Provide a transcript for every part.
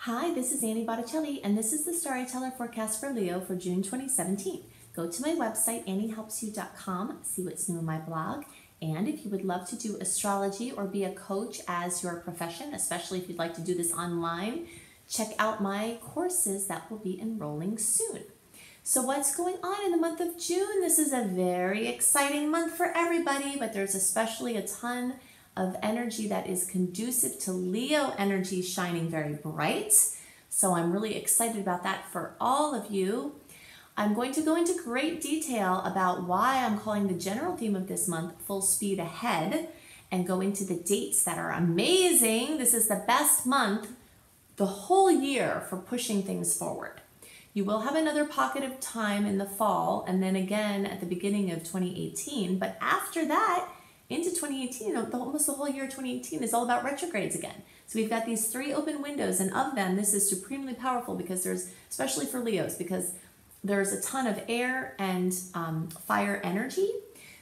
Hi, this is Annie Botticelli, and this is the Storyteller Forecast for Leo for June 2017. Go to my website, anniehelpsyou.com, see what's new in my blog, and if you would love to do astrology or be a coach as your profession, especially if you'd like to do this online, check out my courses that will be enrolling soon. So what's going on in the month of June? This is a very exciting month for everybody, but there's especially a ton of energy that is conducive to Leo energy shining very bright. So I'm really excited about that for all of you. I'm going to go into great detail about why I'm calling the general theme of this month Full Speed Ahead and go into the dates that are amazing. This is the best month the whole year for pushing things forward. You will have another pocket of time in the fall and then again at the beginning of 2018, but after that, into 2018, almost the whole year of 2018 is all about retrogrades again. So we've got these 3 open windows, and of them, this is supremely powerful because there's, especially for Leos, because there's a ton of air and fire energy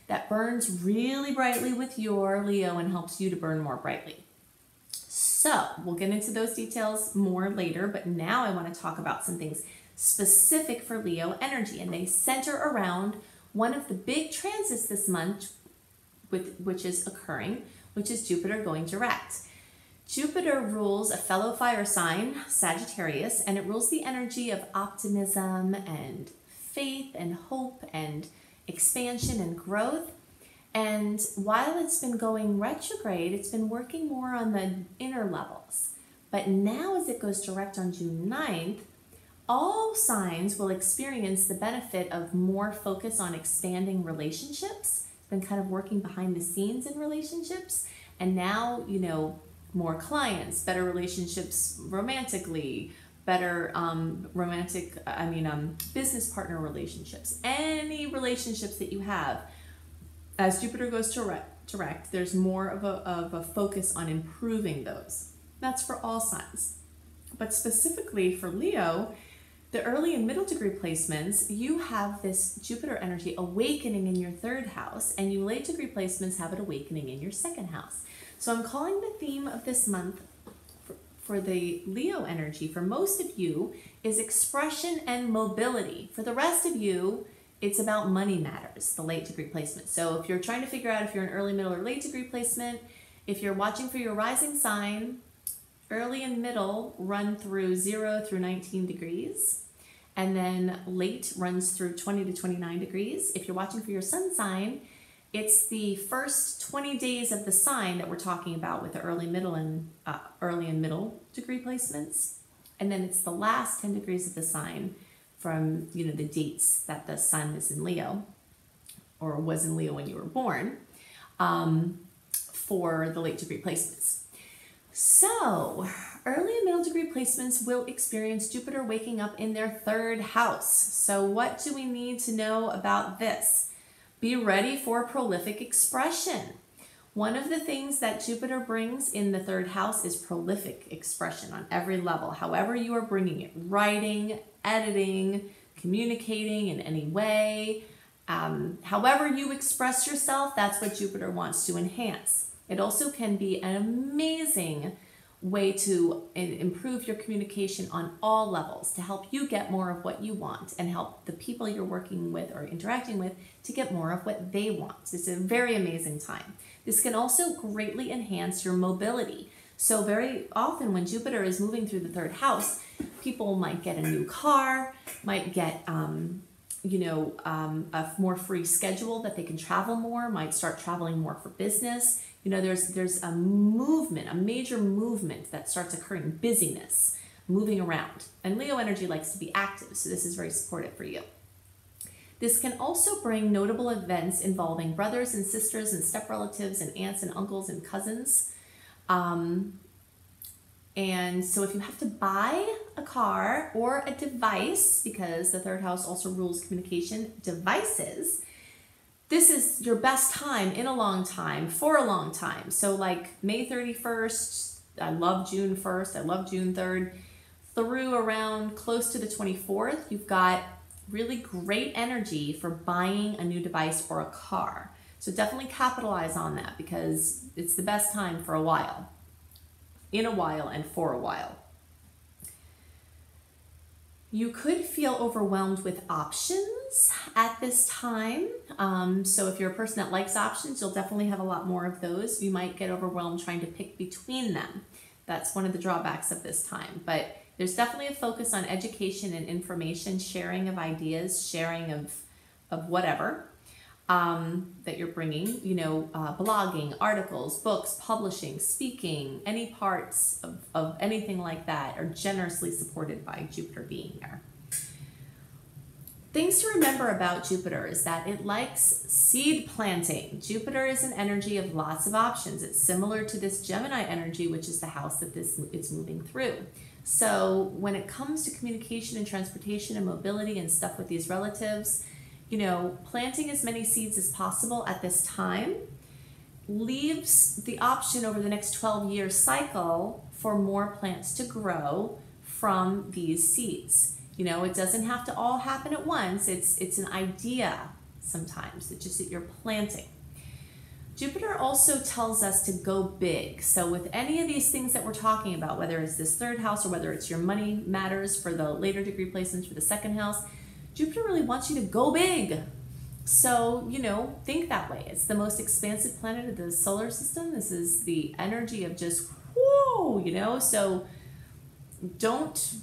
that burns really brightly with your Leo and helps you to burn more brightly. So we'll get into those details more later, but now I want to talk about some things specific for Leo energy, and they center around one of the big transits this month, which is occurring, which is Jupiter going direct. Jupiter rules a fellow fire sign, Sagittarius, and it rules the energy of optimism and faith and hope and expansion and growth. And while it's been going retrograde, it's been working more on the inner levels. But now as it goes direct on June 9th, all signs will experience the benefit of more focus on expanding relationships. Been kind of working behind the scenes in relationships, and now more clients, better relationships romantically, better business partner relationships, any relationships that you have. As Jupiter goes direct, there's more of a focus on improving those. That's for all signs, but specifically for Leo, the early and middle degree placements, you have this Jupiter energy awakening in your 3rd house, and you late degree placements have it awakening in your 2nd house. So I'm calling the theme of this month for the Leo energy, for most of you, is expression and mobility. For the rest of you, it's about money matters, the late degree placement. So if you're trying to figure out if you're an early, middle, or late degree placement, if you're watching for your rising sign, early and middle run through 0 through 19 degrees, and then late runs through 20 to 29 degrees. If you're watching for your sun sign, it's the first 20 days of the sign that we're talking about with the early and middle degree placements, and then it's the last 10 degrees of the sign from the dates that the sun is in Leo or was in Leo when you were born, for the late degree placements. So, early and middle degree placements will experience Jupiter waking up in their 3rd house. So what do we need to know about this? Be ready for prolific expression. One of the things that Jupiter brings in the 3rd house is prolific expression on every level, however you are bringing it, writing, editing, communicating in any way. However you express yourself, that's what Jupiter wants to enhance. It also can be an amazing way to improve your communication on all levels to help you get more of what you want and help the people you're working with or interacting with to get more of what they want. It's a very amazing time. This can also greatly enhance your mobility. So very often when Jupiter is moving through the 3rd house, people might get a new car, might get a more free schedule that they can travel more, might start traveling more for business. There's a movement, a major movement that starts occurring, busyness, moving around. And Leo energy likes to be active, so this is very supportive for you. This can also bring notable events involving brothers and sisters and step-relatives and aunts and uncles and cousins. And so if you have to buy a car or a device, because the 3rd house also rules communication devices, this is your best time in a long time, for a long time. So like May 31st, I love June 1st, I love June 3rd, through around close to the 24th, you've got really great energy for buying a new device or a car. So definitely capitalize on that because it's the best time for a while, in a while and for a while. You could feel overwhelmed with options at this time. So if you're a person that likes options, you'll definitely have a lot more of those. You might get overwhelmed trying to pick between them. That's one of the drawbacks of this time. But there's definitely a focus on education and information, sharing of ideas, sharing of whatever that you're bringing, you know, blogging, articles, books, publishing, speaking, any parts of anything like that are generously supported by Jupiter being there. Things to remember about Jupiter is that it likes seed planting. Jupiter is an energy of lots of options. It's similar to this Gemini energy, which is the house that it's moving through. So when it comes to communication and transportation and mobility and stuff with these relatives, you know, planting as many seeds as possible at this time leaves the option over the next 12-year cycle for more plants to grow from these seeds. You know, it doesn't have to all happen at once. It's an idea sometimes. It's just that you're planting. Jupiter also tells us to go big. So with any of these things that we're talking about, whether it's this third house or whether it's your money matters for the later degree placements for the second house, Jupiter really wants you to go big. So, you know, think that way. It's the most expansive planet of the solar system. This is the energy of just, whoa, you know, so don't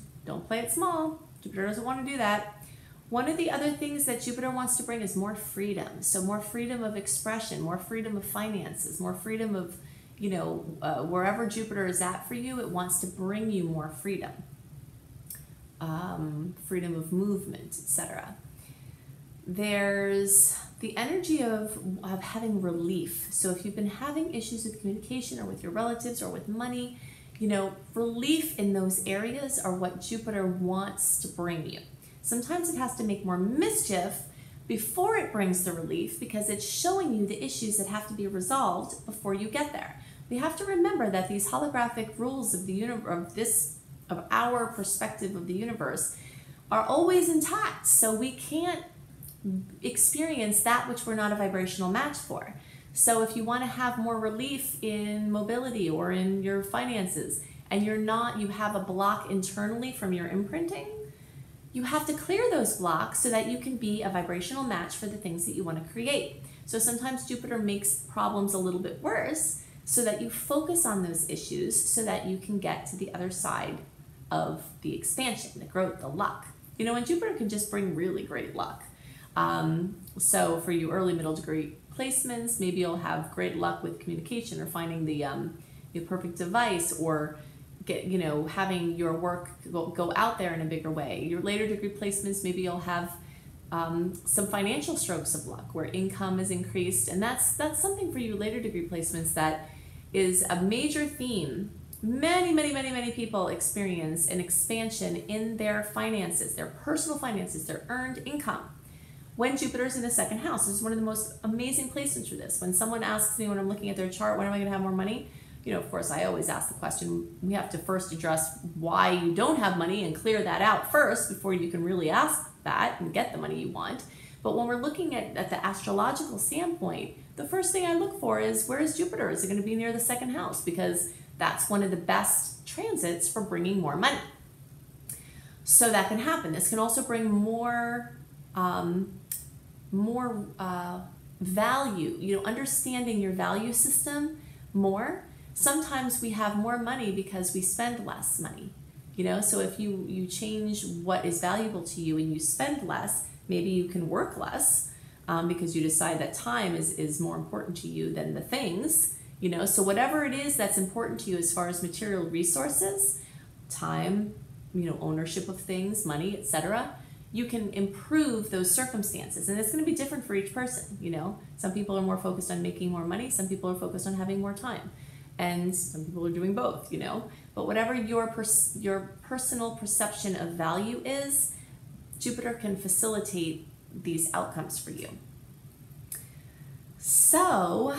play it small. Jupiter doesn't want to do that. One of the other things that Jupiter wants to bring is more freedom. So more freedom of expression, more freedom of finances, more freedom of, you know, wherever Jupiter is at for you, it wants to bring you more freedom. Freedom of movement, etc. There's the energy of having relief. So if you've been having issues with communication or with your relatives or with money, you know, relief in those areas are what Jupiter wants to bring you. Sometimes it has to make more mischief before it brings the relief because it's showing you the issues that have to be resolved before you get there. We have to remember that these holographic rules of the universe, of our perspective of the universe, are always intact. So we can't experience that which we're not a vibrational match for. So if you want to have more relief in mobility or in your finances, and you have a block internally from your imprinting, you have to clear those blocks so that you can be a vibrational match for the things that you want to create. So sometimes Jupiter makes problems a little bit worse so that you focus on those issues so that you can get to the other side of the expansion, the growth, the luck. You know, and Jupiter can just bring really great luck. So for you early middle degree placements, maybe you'll have great luck with communication or finding the perfect device, or having your work go out there in a bigger way. Your later degree placements, maybe you'll have some financial strokes of luck where income is increased, and that's something for you later degree placements that is a major theme. Many people experience an expansion in their finances, their personal finances, their earned income. When Jupiter's in the second house, this is one of the most amazing placements for this. When someone asks me when I'm looking at their chart, when am I going to have more money? You know, of course, I always ask the question, we have to first address why you don't have money and clear that out first before you can really ask that and get the money you want. But when we're looking at the astrological standpoint, the first thing I look for is, where is Jupiter? Is it going to be near the second house? Because that's one of the best transits for bringing more money. So that can happen. This can also bring more value, understanding your value system more. Sometimes we have more money because we spend less money, so if you change what is valuable to you and you spend less, maybe you can work less because you decide that time is more important to you than the things, so whatever it is that's important to you as far as material resources, time, ownership of things, money, etc., you can improve those circumstances. And it's going to be different for each person, Some people are more focused on making more money, some people are focused on having more time, and some people are doing both, But whatever your personal perception of value is, Jupiter can facilitate these outcomes for you. So,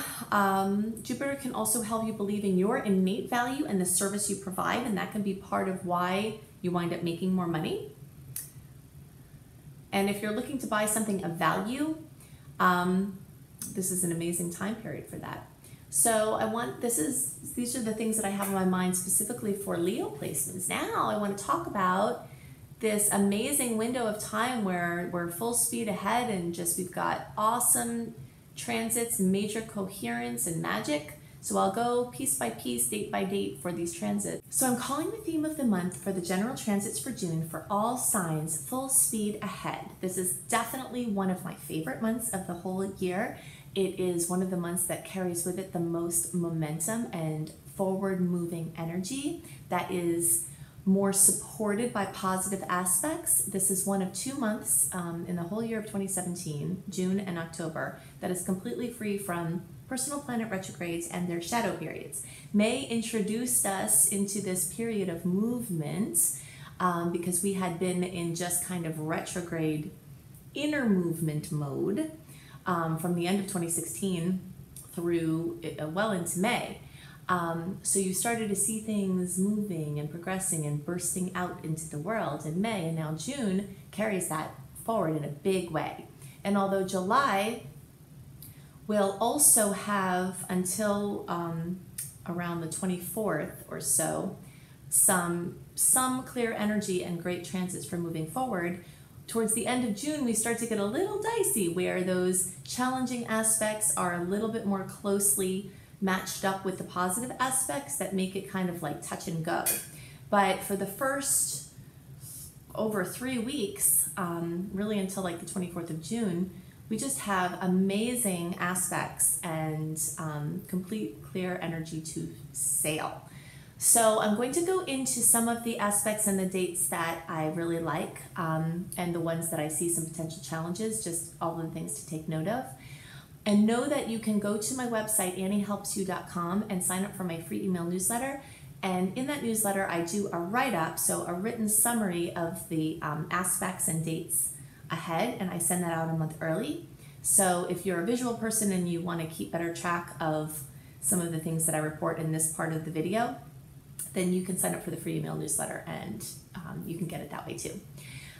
Jupiter can also help you believe in your innate value and the service you provide, and that can be part of why you wind up making more money. And if you're looking to buy something of value, this is an amazing time period for that. So these are the things that I have in my mind specifically for Leo placements. Now I want to talk about this amazing window of time where we're full speed ahead and just we've got awesome transits, major coherence and magic. So I'll go piece by piece, date by date for these transits. So I'm calling the theme of the month for the general transits for June for all signs full speed ahead. This is definitely one of my favorite months of the whole year. It is one of the months that carries with it the most momentum and forward moving energy that is more supported by positive aspects. This is one of 2 months in the whole year of 2017, June and October, that is completely free from personal planet retrogrades and their shadow periods. May introduced us into this period of movement because we had been in just kind of retrograde inner movement mode from the end of 2016 through well into May. So you started to see things moving and progressing and bursting out into the world in May, and now June carries that forward in a big way. And although July will also have until around the 24th or so some clear energy and great transits for moving forward, towards the end of June we start to get a little dicey where those challenging aspects are a little bit more closely matched up with the positive aspects that make it kind of like touch and go. But for the first over 3 weeks, really until like the 24th of June, we just have amazing aspects and complete clear energy to sail. So I'm going to go into some of the aspects and the dates that I really like and the ones that I see some potential challenges, just all the things to take note of. And know that you can go to my website, anniehelpsyou.com, and sign up for my free email newsletter. And in that newsletter, I do a write-up, so a written summary of the aspects and dates ahead, and I send that out a month early. So if you're a visual person and you want to keep better track of some of the things that I report in this part of the video, then you can sign up for the free email newsletter and you can get it that way too.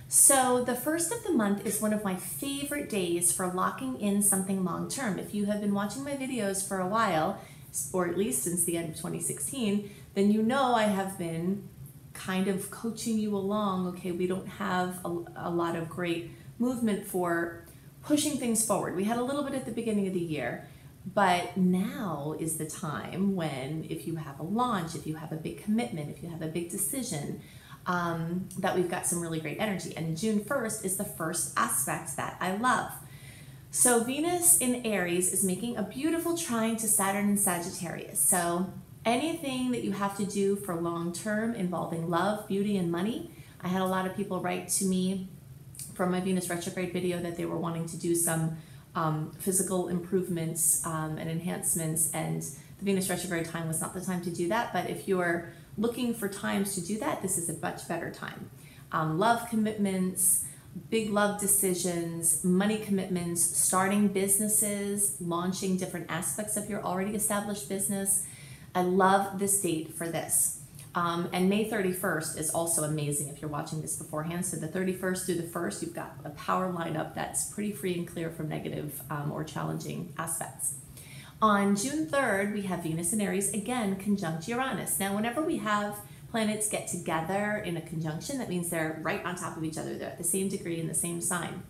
So the first of the month is one of my favorite days for locking in something long-term. If you have been watching my videos for a while, or at least since the end of 2016, then you know I have been kind of coaching you along. Okay, we don't have a lot of great movement for pushing things forward. We had a little bit at the beginning of the year, but now is the time when if you have a launch, if you have a big commitment, if you have a big decision, that we've got some really great energy. And June 1st is the first aspect that I love. So Venus in Aries is making a beautiful trine to Saturn in Sagittarius. So anything that you have to do for long term involving love, beauty, and money. I had a lot of people write to me from my Venus retrograde video that they were wanting to do some physical improvements and enhancements, and the Venus retrograde time was not the time to do that. But if you're looking for times to do that, this is a much better time. Love commitments, big love decisions, money commitments, starting businesses, launching different aspects of your already established business. I love this date for this. And May 31st is also amazing if you're watching this beforehand. So the 31st through the 1st, you've got a power lineup that's pretty free and clear from negative or challenging aspects. On June 3rd, we have Venus in Aries, again, conjunct Uranus. Now, whenever we have planets get together in a conjunction, that means they're right on top of each other. They're at the same degree in the same sign.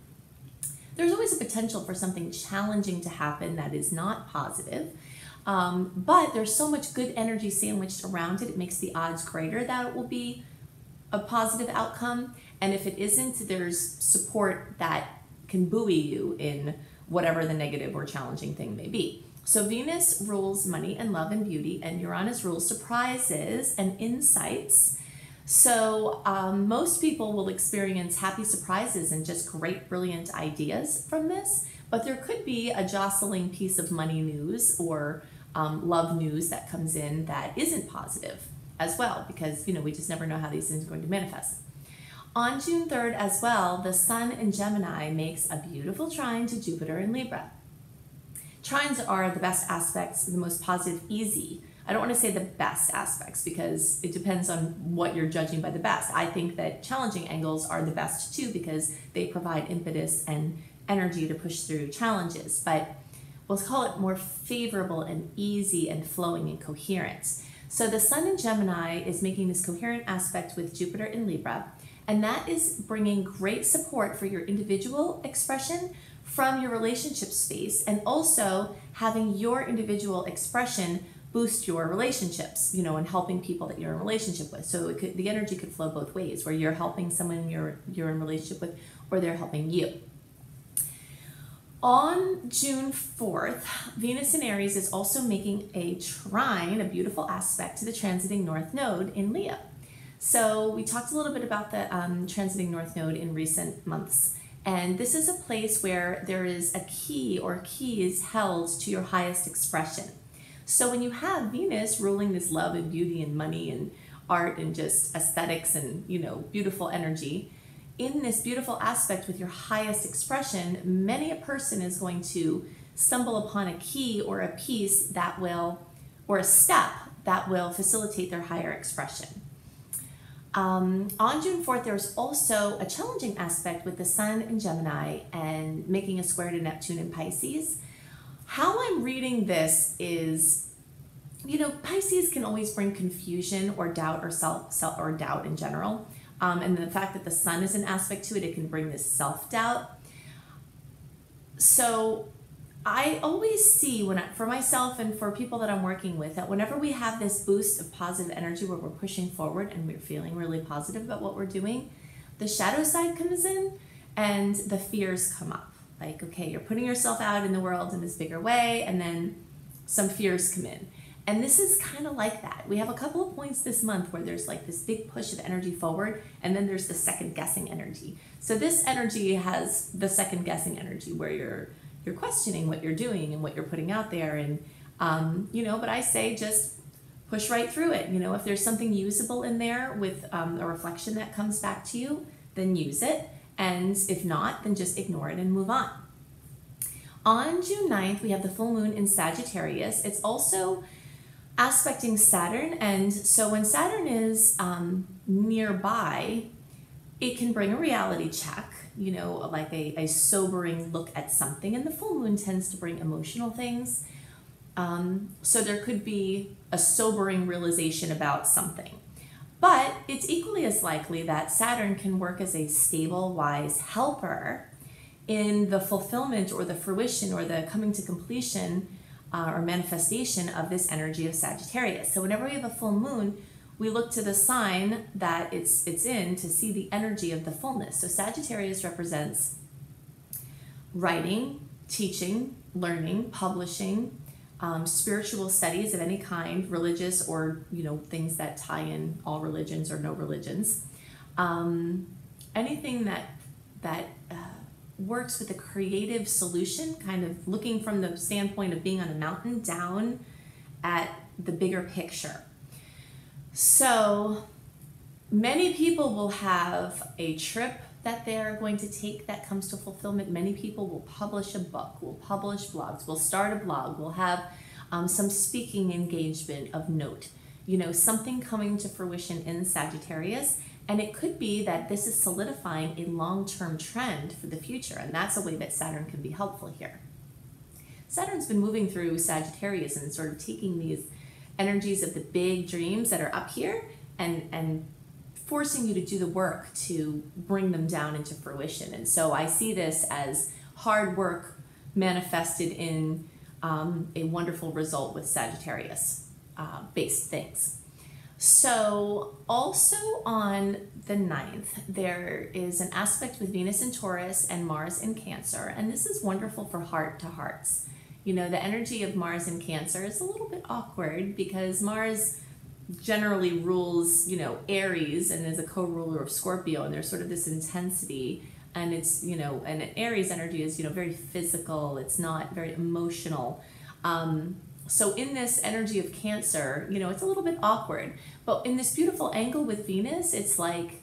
There's always a potential for something challenging to happen that is not positive. But there's so much good energy sandwiched around it, it makes the odds greater that it will be a positive outcome. And if it isn't, there's support that can buoy you in whatever the negative or challenging thing may be. So Venus rules money and love and beauty, and Uranus rules surprises and insights. So most people will experience happy surprises and just great, brilliant ideas from this, but there could be a jostling piece of money news or love news that comes in that isn't positive as well, because we just never know how these things are going to manifest. On June 3rd as well, the Sun in Gemini makes a beautiful trine to Jupiter in Libra. Trines are the best aspects, the most positive, easy. I don't want to say the best aspects because it depends on what you're judging by the best. I think that challenging angles are the best too because they provide impetus and energy to push through challenges, but we'll call it more favorable and easy and flowing and coherent. So the Sun in Gemini is making this coherent aspect with Jupiter in Libra, And that is bringing great support for your individual expression from your relationship space, and also having your individual expression boost your relationships, and helping people that you're in a relationship with. So the energy could flow both ways, where you're helping someone you're in a relationship with, or they're helping you. On June 4th, Venus in Aries is also making a trine, a beautiful aspect to the transiting North Node in Leo. So we talked a little bit about the transiting North Node in recent months. And this is a place where there is a key or keys held to your highest expression. So when you have Venus ruling this love and beauty and money and art and just aesthetics and, beautiful energy, in this beautiful aspect with your highest expression, many a person is going to stumble upon a key or a piece that will, or a step that will facilitate their higher expression. On June 4th, there's also a challenging aspect with the Sun in Gemini and making a square to Neptune in Pisces. How I'm reading this is, Pisces can always bring confusion or doubt or self or doubt in general. And the fact that the Sun is an aspect to it, it can bring this self-doubt. So I always see for myself and for people that I'm working with, that whenever we have this boost of positive energy where we're pushing forward and we're feeling really positive about what we're doing, the shadow side comes in and the fears come up. Like, okay, you're putting yourself out in the world in this bigger way, and then some fears come in. And this is kind of like that. We have a couple of points this month where there's like this big push of energy forward, and then there's the second guessing energy. So this energy has the second guessing energy where you're questioning what you're doing and what you're putting out there. And, but I say just push right through it. If there's something usable in there with a reflection that comes back to you, then use it. And if not, then just ignore it and move on. On June 9th, we have the full moon in Sagittarius. It's also aspecting Saturn. And so when Saturn is nearby, it can bring a reality check, like a sobering look at something. And the full moon tends to bring emotional things. So there could be a sobering realization about something. But it's equally as likely that Saturn can work as a stable, wise helper in the fulfillment or the fruition or the coming to completion or manifestation of this energy of Sagittarius. So whenever we have a full moon, we look to the sign that it's in to see the energy of the fullness. So Sagittarius represents writing, teaching, learning, publishing, spiritual studies of any kind, religious or, things that tie in all religions or no religions. Anything that works with a creative solution, kind of looking from the standpoint of being on a mountain down at the bigger picture. So many people will have a trip that they're going to take that comes to fulfillment. Many people will publish a book, will publish blogs, will start a blog, will have some speaking engagement of note, something coming to fruition in Sagittarius. And it could be that this is solidifying a long-term trend for the future. And that's a way that Saturn can be helpful here. Saturn's been moving through Sagittarius and sort of taking these energies of the big dreams that are up here and forcing you to do the work to bring them down into fruition. And so I see this as hard work manifested in a wonderful result with Sagittarius based things. So also on the 9th, there is an aspect with Venus in Taurus and Mars in Cancer. And this is wonderful for heart to hearts. The energy of Mars in Cancer is a little bit awkward because Mars generally rules, Aries and is a co-ruler of Scorpio. And there's sort of this intensity, and it's, and Aries energy is, very physical. It's not very emotional. So in this energy of Cancer, it's a little bit awkward. But in this beautiful angle with Venus, it's like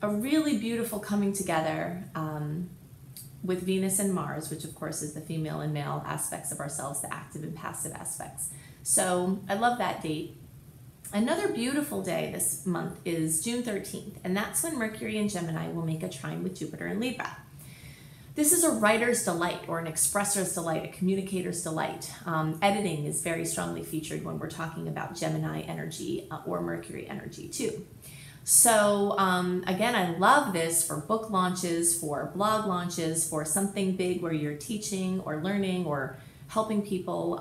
a really beautiful coming together with Venus and Mars, which of course is the female and male aspects of ourselves, the active and passive aspects. So I love that date. Another beautiful day this month is June 13th, and that's when Mercury in Gemini will make a trine with Jupiter in Libra. This is a writer's delight or an expressor's delight, a communicator's delight. Editing is very strongly featured when we're talking about Gemini energy or Mercury energy too. So again, I love this for book launches, for blog launches, for something big where you're teaching or learning or helping people.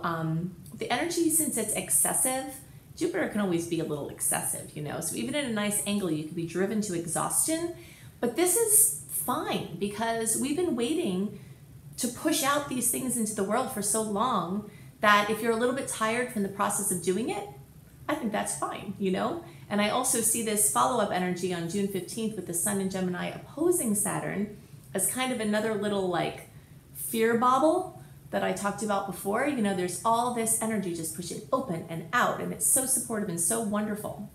The energy, since it's excessive, Jupiter can always be a little excessive, you know. So even at a nice angle, you could be driven to exhaustion. But this is fine because we've been waiting to push out these things into the world for so long that if you're a little bit tired from the process of doing it, I think that's fine, you know? And I also see this follow-up energy on June 15th with the Sun in Gemini opposing Saturn as kind of another little like fear bobble that I talked about before. You know, there's all this energy just pushing open and out, and it's so supportive and so wonderful.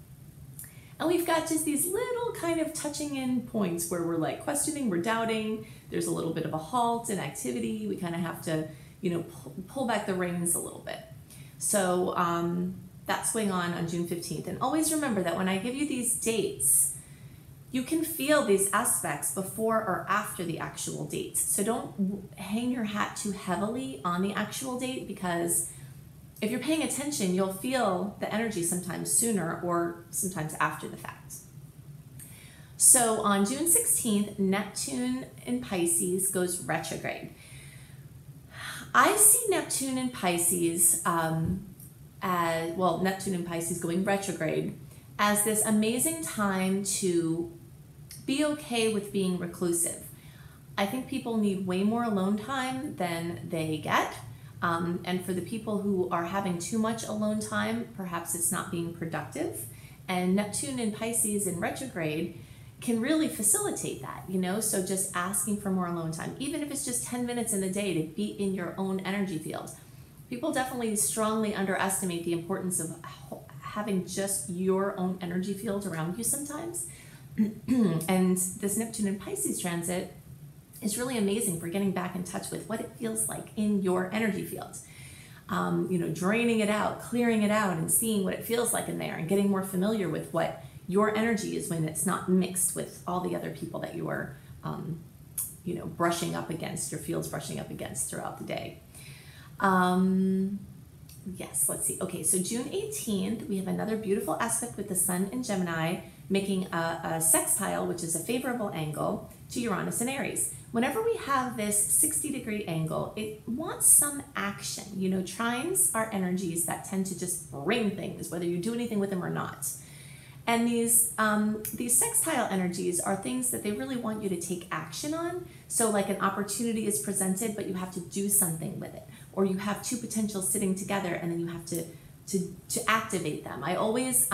And we've got just these little kind of touching in points where we're like questioning, we're doubting, there's a little bit of a halt in activity. We kind of have to, you know, pull back the reins a little bit. So that's going on June 15th. And always remember that when I give you these dates, you can feel these aspects before or after the actual dates. So don't hang your hat too heavily on the actual date, because if you're paying attention, you'll feel the energy sometimes sooner or sometimes after the fact. So on June 16th, Neptune in Pisces goes retrograde. I see Neptune in Pisces, Neptune in Pisces going retrograde as this amazing time to be okay with being reclusive. I think people need way more alone time than they get. And for the people who are having too much alone time, perhaps it's not being productive. And Neptune in Pisces in retrograde can really facilitate that, you know? So just asking for more alone time, even if it's just 10 minutes in the day to be in your own energy field. People definitely strongly underestimate the importance of having just your own energy field around you sometimes. And this Neptune in Pisces transit is really amazing for getting back in touch with what it feels like in your energy field. You know, draining it out, clearing it out, and seeing what it feels like in there, and getting more familiar with what your energy is when it's not mixed with all the other people that you are, you know, brushing up against, your field's brushing up against throughout the day. Yes, let's see. Okay, so June 18th, we have another beautiful aspect with the Sun in Gemini, making a sextile, which is a favorable angle, to Uranus in Aries. Whenever we have this 60-degree angle, it wants some action. You know, trines are energies that tend to just bring things, whether you do anything with them or not. And these sextile energies are things that they really want you to take action on. So like an opportunity is presented, but you have to do something with it. Or you have two potentials sitting together and then you have to activate them. I always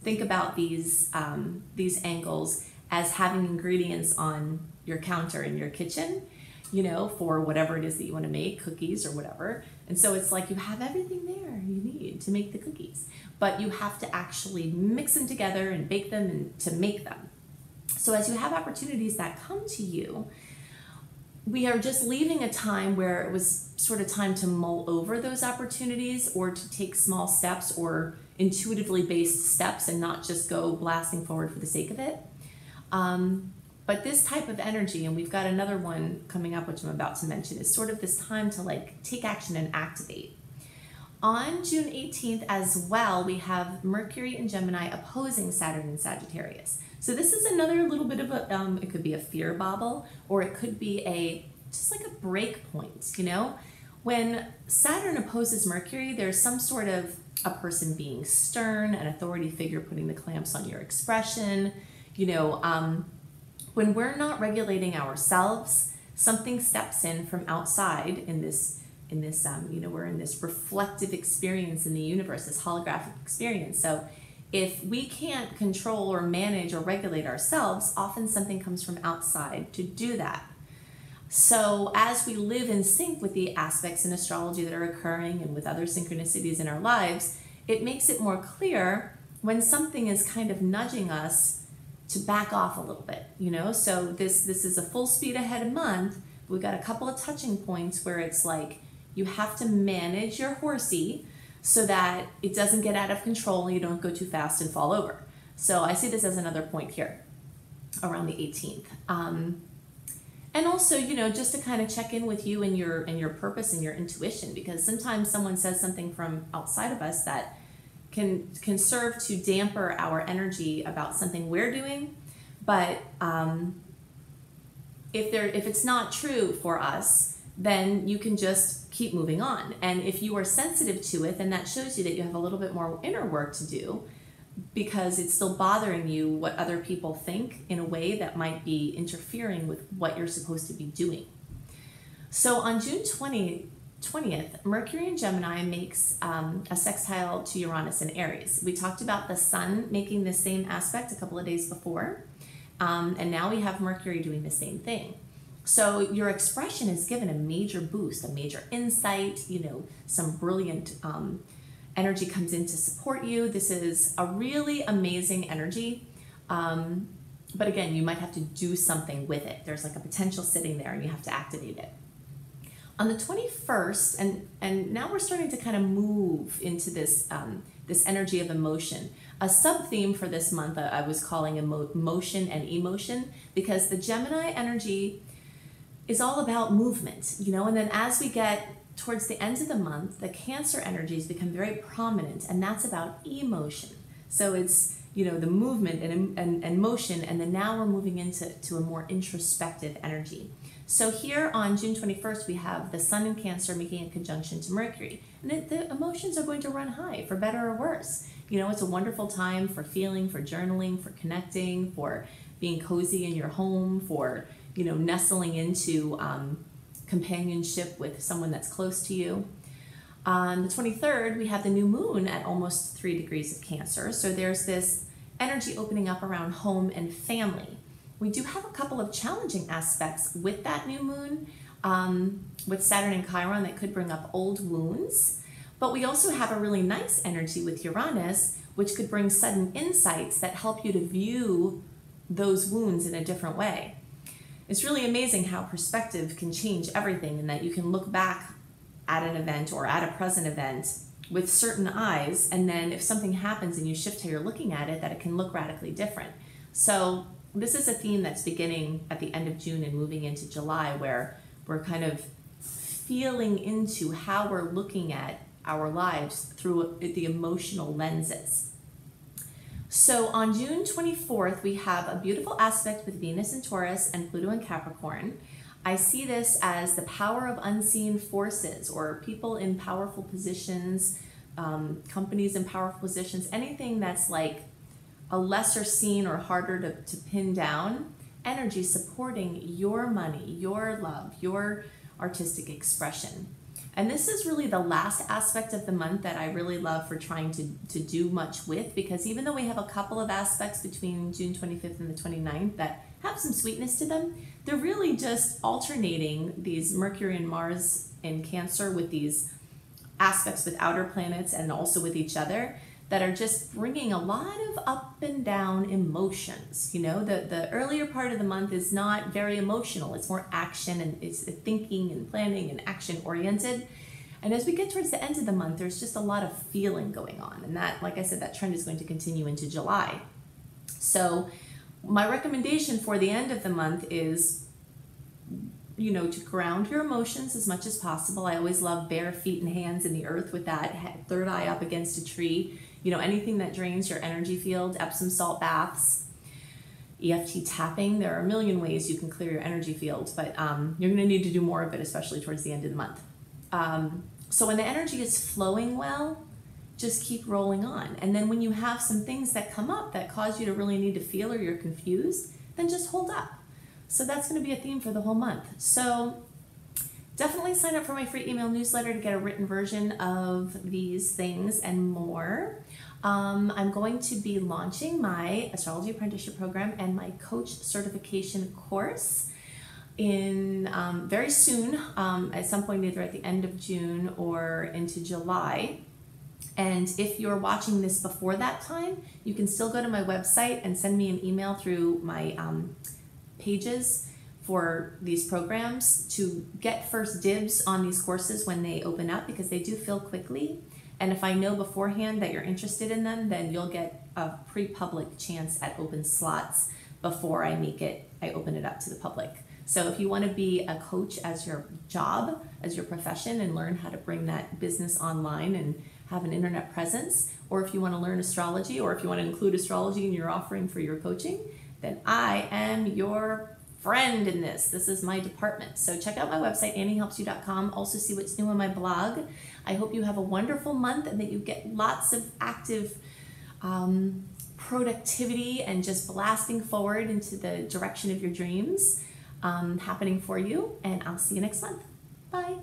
think about these angles as having ingredients on your counter in your kitchen, you know, for whatever it is that you want to make, cookies or whatever. And so it's like you have everything there you need to make the cookies, but you have to actually mix them together and bake them and to make them. So as you have opportunities that come to you, we are just leaving a time where it was sort of time to mull over those opportunities, or to take small steps or intuitively based steps and not just go blasting forward for the sake of it. But this type of energy, and we've got another one coming up, which I'm about to mention, is sort of this time to like take action and activate. On June 18th as well, we have Mercury in Gemini opposing Saturn in Sagittarius. So this is another little bit of a, it could be a fear bobble, or it could be just like a break point, you know? When Saturn opposes Mercury, there's some sort of a person being stern, an authority figure putting the clamps on your expression, you know, when we're not regulating ourselves, something steps in from outside in this, you know, we're in this reflective experience in the universe, this holographic experience. So if we can't control or manage or regulate ourselves, often something comes from outside to do that. So as we live in sync with the aspects in astrology that are occurring and with other synchronicities in our lives, it makes it more clear when something is kind of nudging us to back off a little bit, you know? So this is a full speed ahead month. We've got a couple of touching points where it's like you have to manage your horsey so that it doesn't get out of control and you don't go too fast and fall over. So I see this as another point here around the 18th. And also, you know, just to kind of check in with you and your purpose and your intuition, because sometimes someone says something from outside of us that can serve to damper our energy about something we're doing, but if it's not true for us, then you can just keep moving on. And if you are sensitive to it, then that shows you that you have a little bit more inner work to do, because it's still bothering you what other people think in a way that might be interfering with what you're supposed to be doing. So on June 20th, Mercury in Gemini makes a sextile to Uranus in Aries. We talked about the Sun making the same aspect a couple of days before, and now we have Mercury doing the same thing. So your expression is given a major boost, a major insight, some brilliant energy comes in to support you. This is a really amazing energy. But again, you might have to do something with it. There's like a potential sitting there and you have to activate it. On the 21st, and now we're starting to kind of move into this, this energy of emotion. A sub-theme for this month I was calling motion and emotion, because the Gemini energy is all about movement, and then as we get towards the end of the month, the Cancer energies become very prominent, and that's about emotion. So it's, the movement and motion, and then now we're moving into a more introspective energy. So here on June 21st, we have the Sun in Cancer making a conjunction to Mercury. And the emotions are going to run high, for better or worse. It's a wonderful time for feeling, for journaling, for connecting, for being cozy in your home, for, nestling into companionship with someone that's close to you. On the 23rd, we have the new moon at almost 3 degrees of Cancer. So there's this energy opening up around home and family. We do have a couple of challenging aspects with that new moon, with Saturn and Chiron, that could bring up old wounds. But we also have a really nice energy with Uranus, which could bring sudden insights that help you to view those wounds in a different way. It's really amazing how perspective can change everything, and that you can look back at an event or at a present event with certain eyes, and then if something happens and you shift how you're looking at it, that it can look radically different. So this is a theme that's beginning at the end of June and moving into July, where we're kind of feeling into how we're looking at our lives through the emotional lenses. So on June 24th, we have a beautiful aspect with Venus in Taurus and Pluto in Capricorn. I see this as the power of unseen forces, or people in powerful positions, companies in powerful positions, anything that's like a lesser seen or harder to pin down, energy supporting your money, your love, your artistic expression. And this is really the last aspect of the month that I really love for trying to do much with, because even though we have a couple of aspects between June 25th and the 29th that have some sweetness to them, they're really just alternating these Mercury and Mars in Cancer with these aspects with outer planets and also with each other, that are just bringing a lot of up and down emotions. The earlier part of the month is not very emotional. It's more action, and it's thinking and planning and action oriented. And as we get towards the end of the month, there's just a lot of feeling going on. And that, like I said, that trend is going to continue into July. So my recommendation for the end of the month is, to ground your emotions as much as possible. I always love bare feet and hands in the earth with that third eye up against a tree. Anything that drains your energy field, Epsom salt baths, EFT tapping. There are a million ways you can clear your energy field, but you're going to need to do more of it, especially towards the end of the month. So when the energy is flowing well, just keep rolling on. And then when you have some things that come up that cause you to really need to feel, or you're confused, then just hold up. So that's going to be a theme for the whole month. So definitely sign up for my free email newsletter to get a written version of these things and more. I'm going to be launching my Astrology Apprenticeship Program and my Coach Certification course in very soon, at some point either at the end of June or into July. And if you're watching this before that time, you can still go to my website and send me an email through my pages for these programs to get first dibs on these courses when they open up, because they do fill quickly. And if I know beforehand that you're interested in them, then you'll get a pre-public chance at open slots before I open it up to the public. So if you want to be a coach as your job, as your profession, and learn how to bring that business online and have an internet presence, or if you want to learn astrology, or if you want to include astrology in your offering for your coaching, then I am your friend in this. This is my department. So check out my website, anniehelpsyou.com. Also see what's new on my blog. I hope you have a wonderful month and that you get lots of active productivity and just blasting forward into the direction of your dreams happening for you. And I'll see you next month. Bye.